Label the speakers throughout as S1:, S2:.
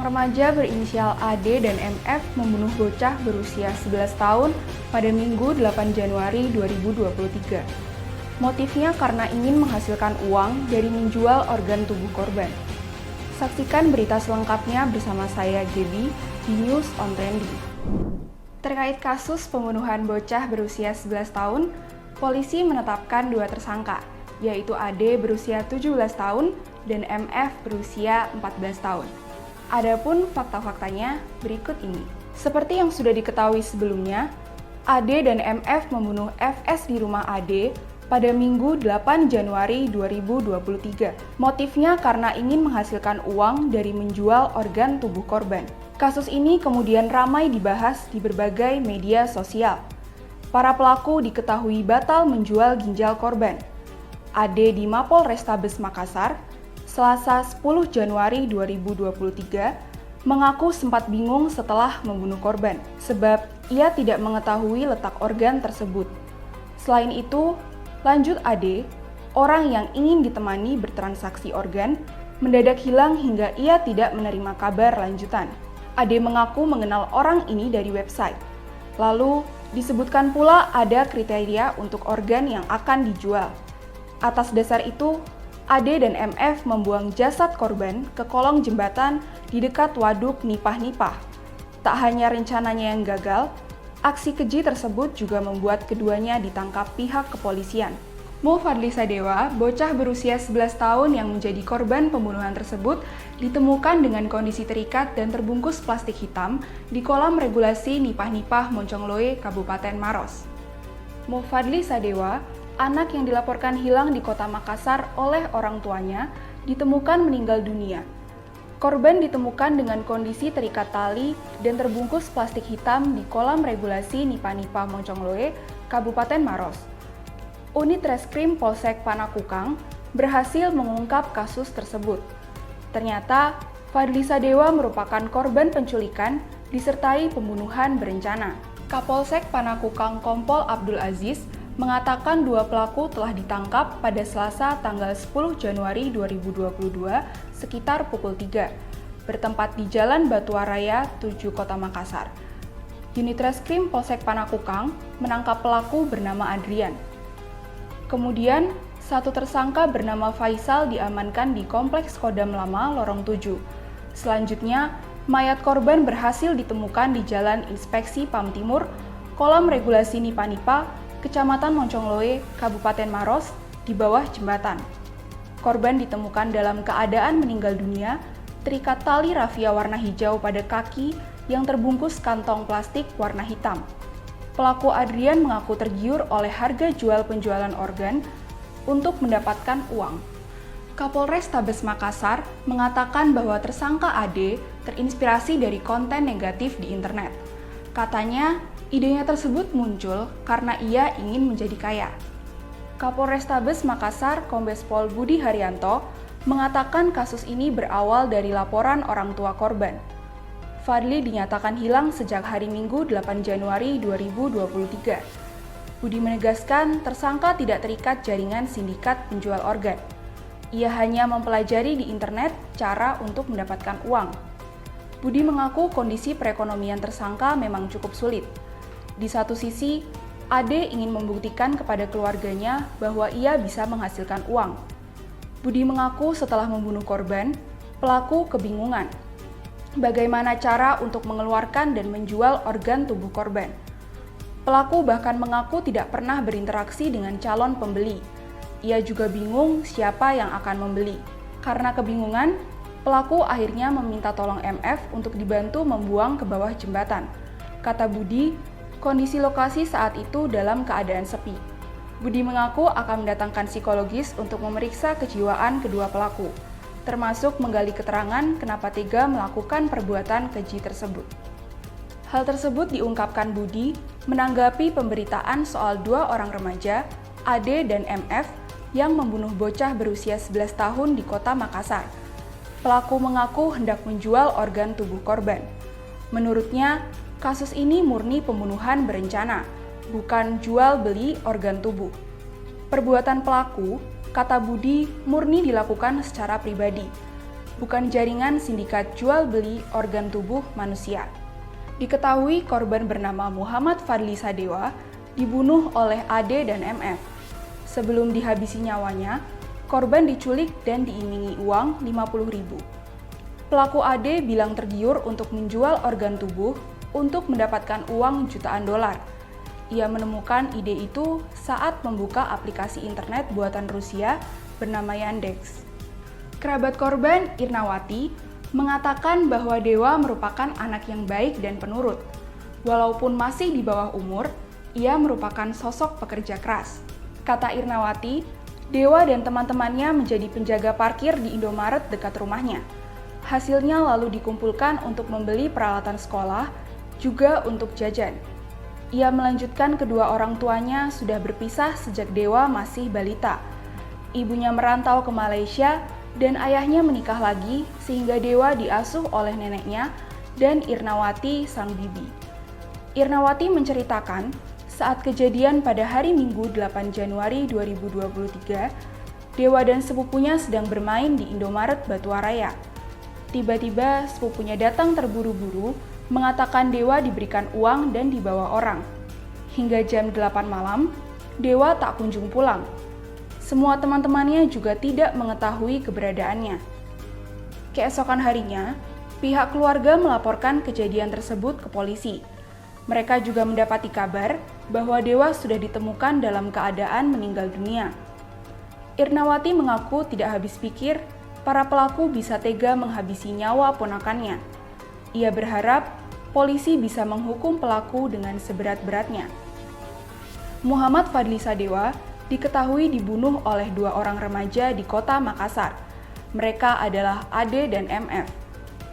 S1: Seorang remaja berinisial AD dan MF membunuh bocah berusia 11 tahun pada Minggu 8 Januari 2023. Motifnya karena ingin menghasilkan uang dari menjual organ tubuh korban. Saksikan berita selengkapnya bersama saya, Gaby, di News on Trendy. Terkait kasus pembunuhan bocah berusia 11 tahun, polisi menetapkan dua tersangka, yaitu AD berusia 17 tahun dan MF berusia 14 tahun. Adapun fakta-faktanya berikut ini. Seperti yang sudah diketahui sebelumnya, AD dan MF membunuh FS di rumah AD pada Minggu 8 Januari 2023. Motifnya karena ingin menghasilkan uang dari menjual organ tubuh korban. Kasus ini kemudian ramai dibahas di berbagai media sosial. Para pelaku diketahui batal menjual ginjal korban. AD di Mapol Restabes Makassar, Selasa 10 Januari 2023, mengaku sempat bingung setelah membunuh korban, sebab ia tidak mengetahui letak organ tersebut. Selain itu, lanjut AD, orang yang ingin ditemani bertransaksi organ, mendadak hilang hingga ia tidak menerima kabar lanjutan. AD mengaku mengenal orang ini dari website. Lalu, disebutkan pula ada kriteria untuk organ yang akan dijual. Atas dasar itu, AD dan MF membuang jasad korban ke kolong jembatan di dekat waduk Nipah-Nipah. Tak hanya rencananya yang gagal, aksi keji tersebut juga membuat keduanya ditangkap pihak kepolisian. Mo Fadli Sadewa, bocah berusia 11 tahun yang menjadi korban pembunuhan tersebut, ditemukan dengan kondisi terikat dan terbungkus plastik hitam di kolam regulasi Nipah-Nipah, Moncongloe, Kabupaten Maros. Mo Fadli Sadewa, anak yang dilaporkan hilang di kota Makassar oleh orang tuanya, ditemukan meninggal dunia. Korban ditemukan dengan kondisi terikat tali dan terbungkus plastik hitam di kolam regulasi Nipah-Nipah Moncongloe, Kabupaten Maros. Unit Reskrim Polsek Panakukang berhasil mengungkap kasus tersebut. Ternyata, Fadli Sadewa merupakan korban penculikan disertai pembunuhan berencana. Kapolsek Panakukang Kompol Abdul Aziz mengatakan dua pelaku telah ditangkap pada Selasa tanggal 10 Januari 2022 sekitar pukul 3, bertempat di Jalan Batuaraya 7 Kota Makassar. Unit Reskrim Polsek Panakukang menangkap pelaku bernama Adrian. Kemudian, satu tersangka bernama Faisal diamankan di Kompleks Kodam Lama Lorong 7. Selanjutnya, mayat korban berhasil ditemukan di Jalan Inspeksi PAM Timur, Kolam Regulasi Nipah-Nipah, Kecamatan Moncongloe, Kabupaten Maros, di bawah jembatan. Korban ditemukan dalam keadaan meninggal dunia, terikat tali rafia warna hijau pada kaki yang terbungkus kantong plastik warna hitam. Pelaku Adrian mengaku tergiur oleh harga jual penjualan organ untuk mendapatkan uang. Kapolres Tabes Makassar mengatakan bahwa tersangka AD terinspirasi dari konten negatif di internet. Katanya, idenya tersebut muncul karena ia ingin menjadi kaya. Kapolres Tabes Makassar Kombes Pol Budi Haryanto mengatakan kasus ini berawal dari laporan orang tua korban. Fadli dinyatakan hilang sejak hari Minggu 8 Januari 2023. Budi menegaskan tersangka tidak terikat jaringan sindikat penjual organ. Ia hanya mempelajari di internet cara untuk mendapatkan uang. Budi mengaku kondisi perekonomian tersangka memang cukup sulit. Di satu sisi, Ade ingin membuktikan kepada keluarganya bahwa ia bisa menghasilkan uang. Budi mengaku setelah membunuh korban, pelaku kebingungan. Bagaimana cara untuk mengeluarkan dan menjual organ tubuh korban? Pelaku bahkan mengaku tidak pernah berinteraksi dengan calon pembeli. Ia juga bingung siapa yang akan membeli. Karena kebingungan, pelaku akhirnya meminta tolong MF untuk dibantu membuang ke bawah jembatan. Kata Budi, kondisi lokasi saat itu dalam keadaan sepi. Budi mengaku akan mendatangkan psikologis untuk memeriksa kejiwaan kedua pelaku, termasuk menggali keterangan kenapa tega melakukan perbuatan keji tersebut. Hal tersebut diungkapkan Budi menanggapi pemberitaan soal dua orang remaja, AD dan MF, yang membunuh bocah berusia 11 tahun di kota Makassar. Pelaku mengaku hendak menjual organ tubuh korban. Menurutnya, kasus ini murni pembunuhan berencana, bukan jual beli organ tubuh. Perbuatan pelaku, kata Budi, murni dilakukan secara pribadi. bukan jaringan sindikat jual beli organ tubuh manusia. Diketahui korban bernama Muhammad Fadli Sadewa dibunuh oleh AD dan MF. Sebelum dihabisi nyawanya, korban diculik dan diiming-imingi uang 50.000. Pelaku AD bilang tergiur untuk menjual organ tubuh untuk mendapatkan uang jutaan dolar. Ia menemukan ide itu saat membuka aplikasi internet buatan Rusia bernama Yandex. Kerabat korban, Irnawati, mengatakan bahwa Dewa merupakan anak yang baik dan penurut. Walaupun masih di bawah umur, ia merupakan sosok pekerja keras. Kata Irnawati, Dewa dan teman-temannya menjadi penjaga parkir di Indomaret dekat rumahnya. Hasilnya lalu dikumpulkan untuk membeli peralatan sekolah, juga untuk jajan. Ia melanjutkan kedua orang tuanya sudah berpisah sejak Dewa masih balita. Ibunya merantau ke Malaysia dan ayahnya menikah lagi sehingga Dewa diasuh oleh neneknya dan Irnawati sang bibi. Irnawati menceritakan saat kejadian pada hari Minggu 8 Januari 2023, Dewa dan sepupunya sedang bermain di Indomaret Batuaraya. Tiba-tiba sepupunya datang terburu-buru mengatakan Dewa diberikan uang dan dibawa orang. Hingga jam 8 malam, Dewa tak kunjung pulang. Semua teman-temannya juga tidak mengetahui keberadaannya. Keesokan harinya, pihak keluarga melaporkan kejadian tersebut ke polisi. Mereka juga mendapati kabar bahwa Dewa sudah ditemukan dalam keadaan meninggal dunia. Irnawati mengaku tidak habis pikir para pelaku bisa tega menghabisi nyawa ponakannya. Ia berharap polisi bisa menghukum pelaku dengan seberat-beratnya. Muhammad Fadli Sadewa diketahui dibunuh oleh 2 orang remaja di kota Makassar. Mereka adalah AD dan MF.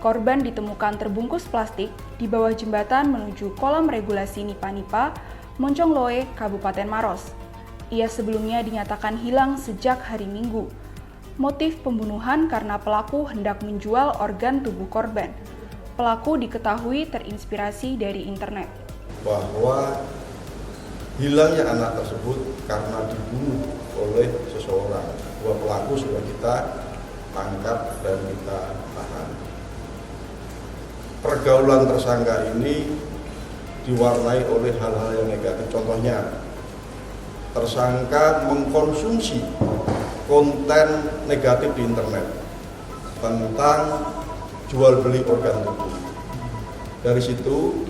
S1: Korban ditemukan terbungkus plastik di bawah jembatan menuju kolam regulasi Nipa-Nipa, Moncongloe, Kabupaten Maros. Ia sebelumnya dinyatakan hilang sejak hari Minggu. Motif pembunuhan karena pelaku hendak menjual organ tubuh korban. Pelaku diketahui terinspirasi dari internet.
S2: Bahwa hilangnya anak tersebut karena dibunuh oleh seseorang. 2 pelaku sudah kita tangkap dan kita tahan. Pergaulan tersangka ini diwarnai oleh hal-hal yang negatif. Contohnya, tersangka mengkonsumsi konten negatif di internet tentang jual beli organ tubuh. Dari situ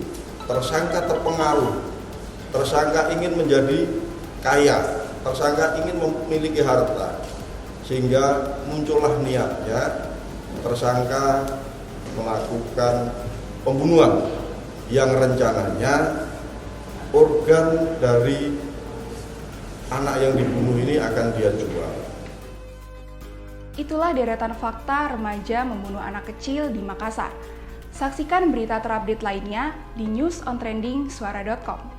S2: tersangka terpengaruh, tersangka ingin menjadi kaya, tersangka ingin memiliki harta, sehingga muncullah niatnya tersangka melakukan pembunuhan yang rencananya organ dari anak yang dibunuh ini akan dia jual.
S1: Itulah deretan fakta remaja membunuh anak kecil di Makassar. Saksikan berita terupdate lainnya di newsontrendingsuara.com.